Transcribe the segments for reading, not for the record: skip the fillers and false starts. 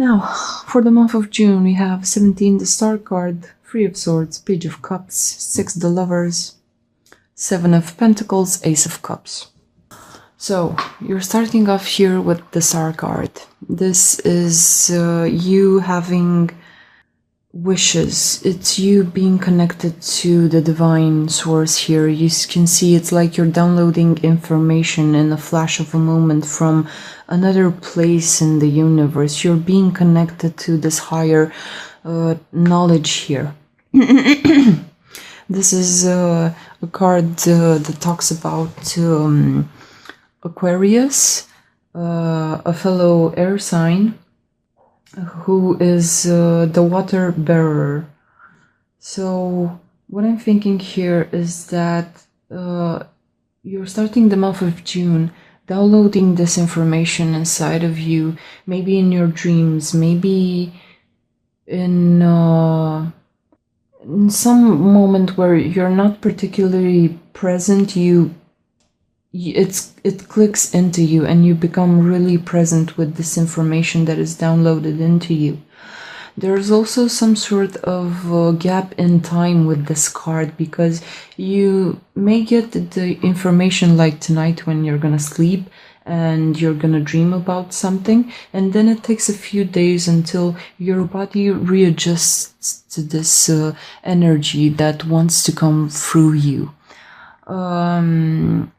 Now, for the month of June, we have 17, the Star card, 3 of Swords, Page of Cups, 6, the Lovers, 7 of Pentacles, Ace of Cups. So, you're starting off here with the Star card. This is you having wishes. It's you being connected to the divine source here. You can see it's like you're downloading information in a flash of a moment from another place in the universe. You're being connected to this higher knowledge here. This is a card that talks about Aquarius, a fellow air sign, who is the water bearer. So what I'm thinking here is that you're starting the month of June downloading this information inside of you, maybe in your dreams, maybe in some moment where you're not particularly present. It clicks into you and you become really present with this information that is downloaded into you. There's also some sort of gap in time with this card, because you may get the information like tonight when you're gonna sleep and you're gonna dream about something, and then it takes a few days until your body readjusts to this energy that wants to come through you. Another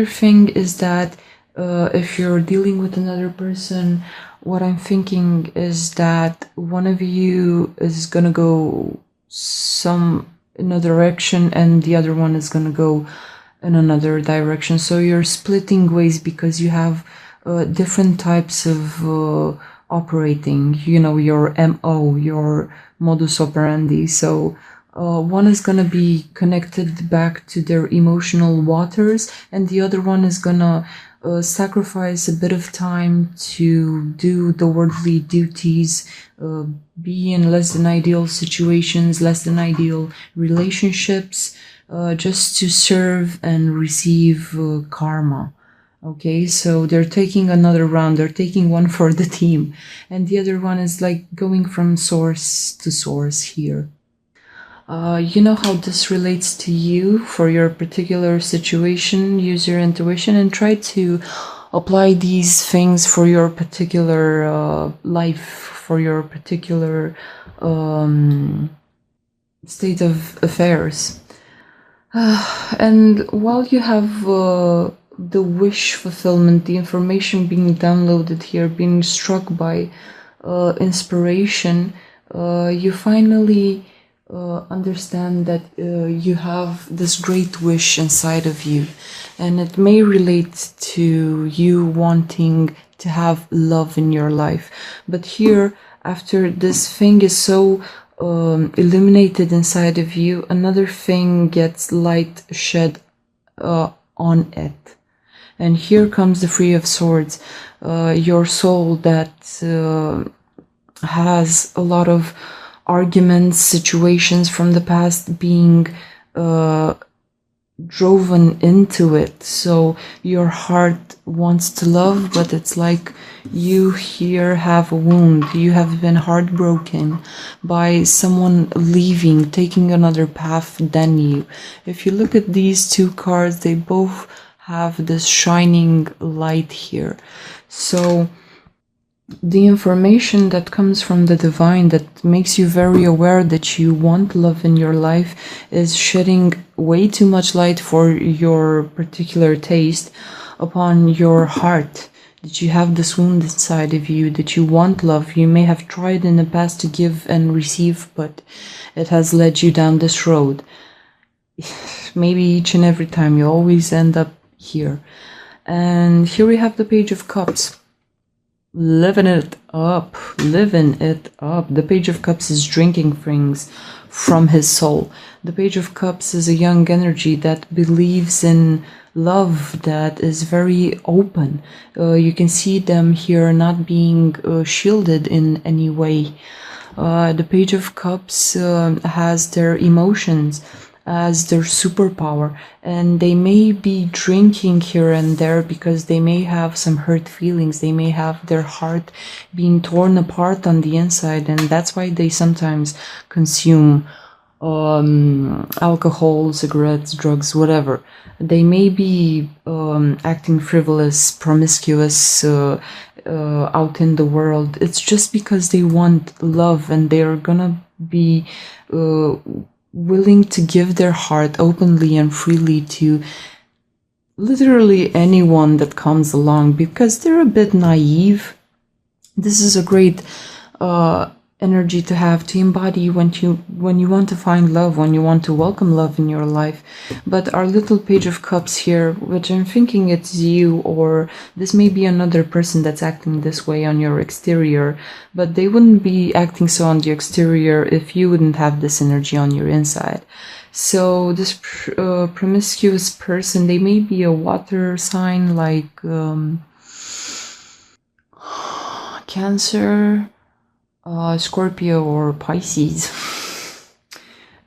thing is that if you're dealing with another person, what I'm thinking is that one of you is gonna go in a direction and the other one is gonna go in another direction. So you're splitting ways because you have different types of operating, you know, your MO, your modus operandi. So one is going to be connected back to their emotional waters, and the other one is going to sacrifice a bit of time to do the worldly duties, be in less than ideal situations, less than ideal relationships, just to serve and receive karma. Okay, so they're taking another round, they're taking one for the team, and the other one is like going from source to source here. You know how this relates to you for your particular situation. Use your intuition and try to apply these things for your particular life, for your particular state of affairs. And while you have the wish fulfillment, the information being downloaded here, being struck by inspiration, you finally understand that you have this great wish inside of you, and it may relate to you wanting to have love in your life. But here, after this thing is so illuminated inside of you, another thing gets light shed on it, and here comes the Three of Swords, your soul that has a lot of arguments, situations from the past being driven into it. So your heart wants to love, but it's like you here have a wound. You have been heartbroken by someone leaving, taking another path than you. If you look at these two cards, they both have this shining light here. So the information that comes from the divine that makes you very aware that you want love in your life is shedding way too much light for your particular taste upon your heart. That you have this wound inside of you, that you want love. You may have tried in the past to give and receive, but it has led you down this road. Maybe each and every time you always end up here. And here we have the Page of Cups. Living it up, living it up. The Page of Cups is drinking things from his soul. The Page of Cups is a young energy that believes in love, that is very open. You can see them here not being shielded in any way. The Page of Cups has their emotions as their superpower, and they may be drinking here and there because they may have some hurt feelings. They may have their heart being torn apart on the inside, and that's why they sometimes consume alcohol, cigarettes, drugs, whatever. They may be acting frivolous, promiscuous, out in the world. It's just because they want love, and they're gonna be willing to give their heart openly and freely to literally anyone that comes along, because they're a bit naive. This is a great energy to have, to embody when you want to find love, when you want to welcome love in your life. But our little Page of Cups here, which I'm thinking it's you, or this may be another person that's acting this way on your exterior, but they wouldn't be acting so on the exterior if you wouldn't have this energy on your inside. So this promiscuous person, they may be a water sign like Cancer, Scorpio, or Pisces.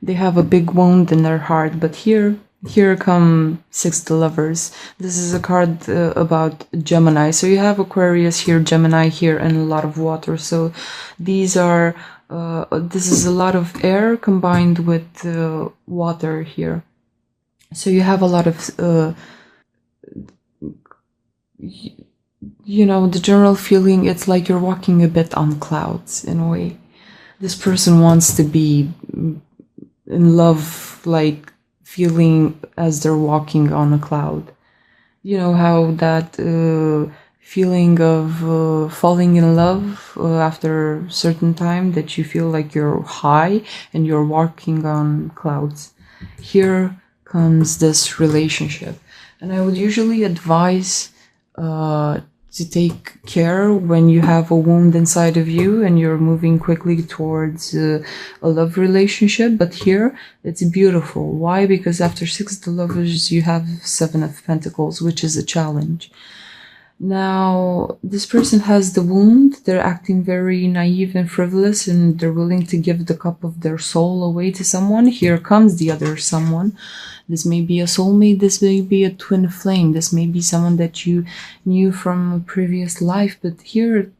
They have a big wound in their heart, but here come Six of Lovers. This is a card about Gemini. So you have Aquarius here, Gemini here, and a lot of water. So these are this is a lot of air combined with water here. So you have a lot of you know, the general feeling, it's like you're walking a bit on clouds in a way. This person wants to be in love, like feeling as they're walking on a cloud. You know how that feeling of falling in love after a certain time, that you feel like you're high and you're walking on clouds. Here comes this relationship. And I would usually advise to take care when you have a wound inside of you and you're moving quickly towards a love relationship. But here it's beautiful. Why? Because after Six of Lovers you have Seven of Pentacles, which is a challenge. Now this person has the wound. They're acting very naive and frivolous, and they're willing to give the cup of their soul away to someone. Here comes the other someone. This may be a soulmate, this may be a twin flame, this may be someone that you knew from a previous life, but here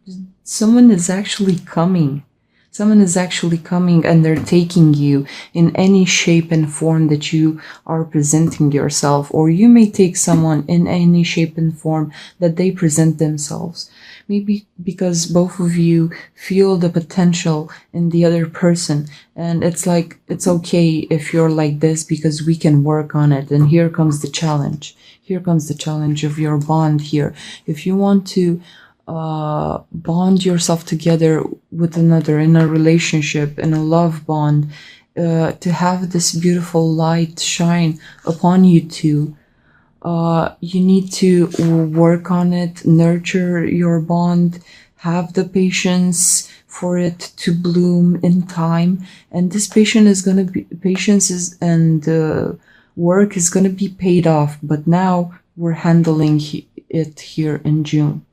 someone is actually coming. Someone is actually coming, and they're taking you in any shape and form that you are presenting yourself, or you may take someone in any shape and form that they present themselves. Maybe because both of you feel the potential in the other person, and it's like, it's okay if you're like this because we can work on it. And here comes the challenge. Here comes the challenge of your bond here. If you want to bond yourself together with another in a relationship, in a love bond, to have this beautiful light shine upon you two, you need to work on it, nurture your bond, have the patience for it to bloom in time. And this patience is going to be, work is going to be paid off. But now we're handling it here in June.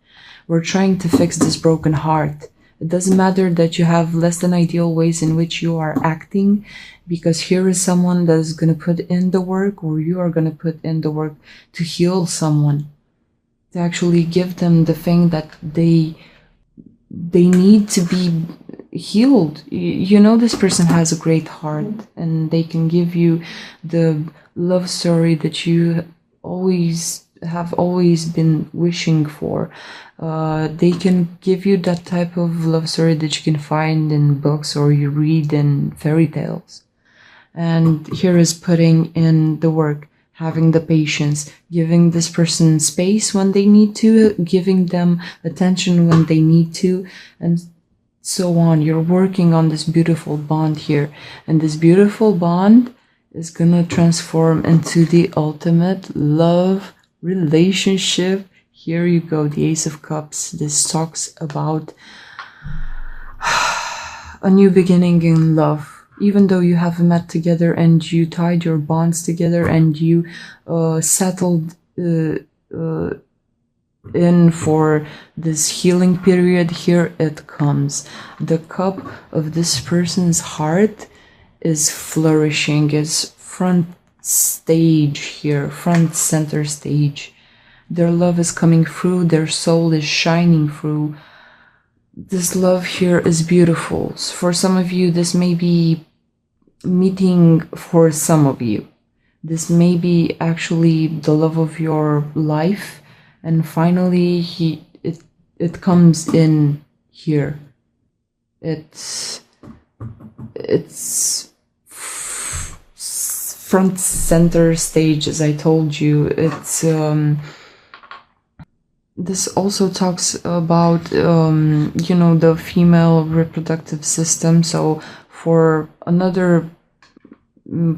We're trying to fix this broken heart. It doesn't matter that you have less than ideal ways in which you are acting, because here is someone that is going to put in the work, or you are going to put in the work to heal someone, to actually give them the thing that they need to be healed. You know, this person has a great heart, and they can give you the love story that you have always been wishing for. They can give you that type of love story that you can find in books or you read in fairy tales. And here is putting in the work, having the patience, giving this person space when they need to, giving them attention when they need to, and so on. You're working on this beautiful bond here, and this beautiful bond is gonna transform into the ultimate love relationship. Here you go, the Ace of Cups. This talks about a new beginning in love. Even though you have met together and you tied your bonds together and you settled in for this healing period, here it comes. The cup of this person's heart is flourishing, is front stage here, front center stage. Their love is coming through, their soul is shining through. This love here is beautiful. For some of you, this may be meeting for some of you. This may be actually the love of your life, and finally it comes in here. It's front center stage, as I told you. It's this also talks about you know, the female reproductive system. So for another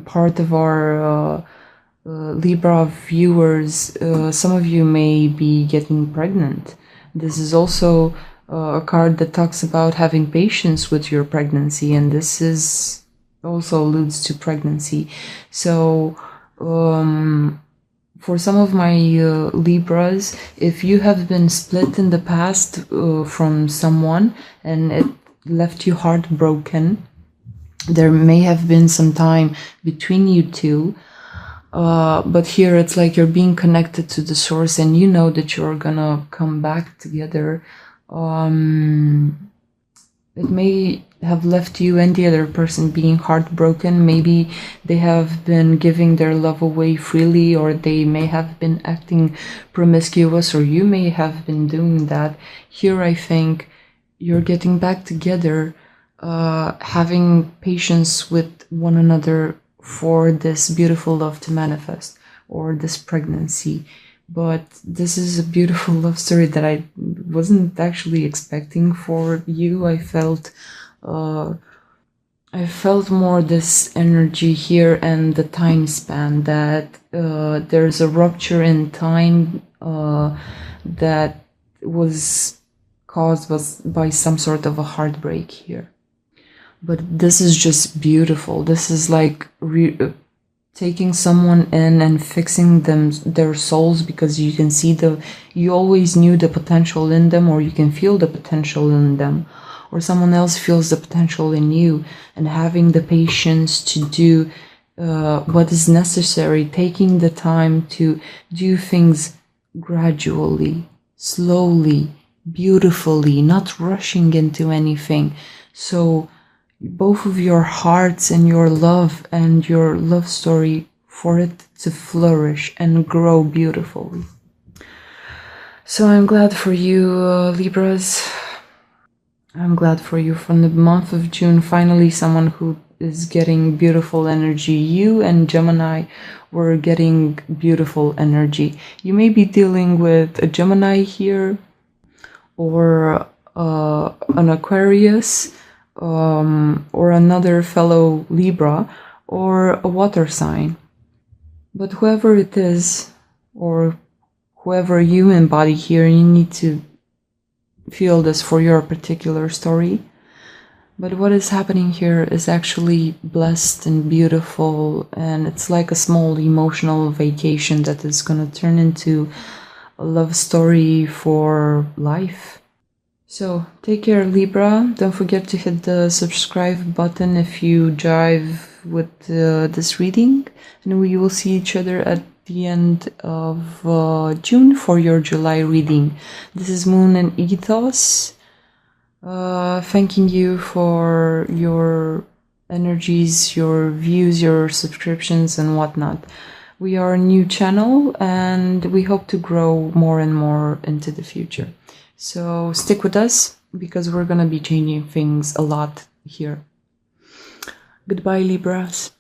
part of our Libra viewers, some of you may be getting pregnant. This is also a card that talks about having patience with your pregnancy, and this is also alludes to pregnancy. So for some of my Libras, if you have been split in the past from someone and it left you heartbroken, there may have been some time between you two, but here it's like you're being connected to the source, and you know that you're gonna come back together. It may have left you and the other person being heartbroken. Maybe they have been giving their love away freely, or they may have been acting promiscuous, or you may have been doing that. Here I think you're getting back together, having patience with one another for this beautiful love to manifest, or this pregnancy. But this is a beautiful love story that I wasn't actually expecting for you. I felt more this energy here, and the time span that there's a rupture in time that was caused by some sort of a heartbreak here. But this is just beautiful. This is like taking someone in and fixing their souls, because you can see you always knew the potential in them, or you can feel the potential in them, or someone else feels the potential in you, and having the patience to do what is necessary, taking the time to do things gradually, slowly, beautifully, not rushing into anything. So both of your hearts and your love story, for it to flourish and grow beautifully. So I'm glad for you, Libras. I'm glad for you. From the month of June, finally someone who is getting beautiful energy. You and Gemini were getting beautiful energy. You may be dealing with a Gemini here, or an Aquarius, or another fellow Libra, or a water sign. But whoever it is, or whoever you embody here, you need to feel this for your particular story. But what is happening here is actually blessed and beautiful, and it's like a small emotional vacation that is going to turn into a love story for life. So take care, Libra. Don't forget to hit the subscribe button if you jive with this reading, and we will see each other at the end of June for your July reading. This is Moon and Ethos, thanking you for your energies, your views, your subscriptions, and whatnot. We are a new channel, and we hope to grow more and more into the future. So stick with us, because we're going to be changing things a lot here. Goodbye, Libras.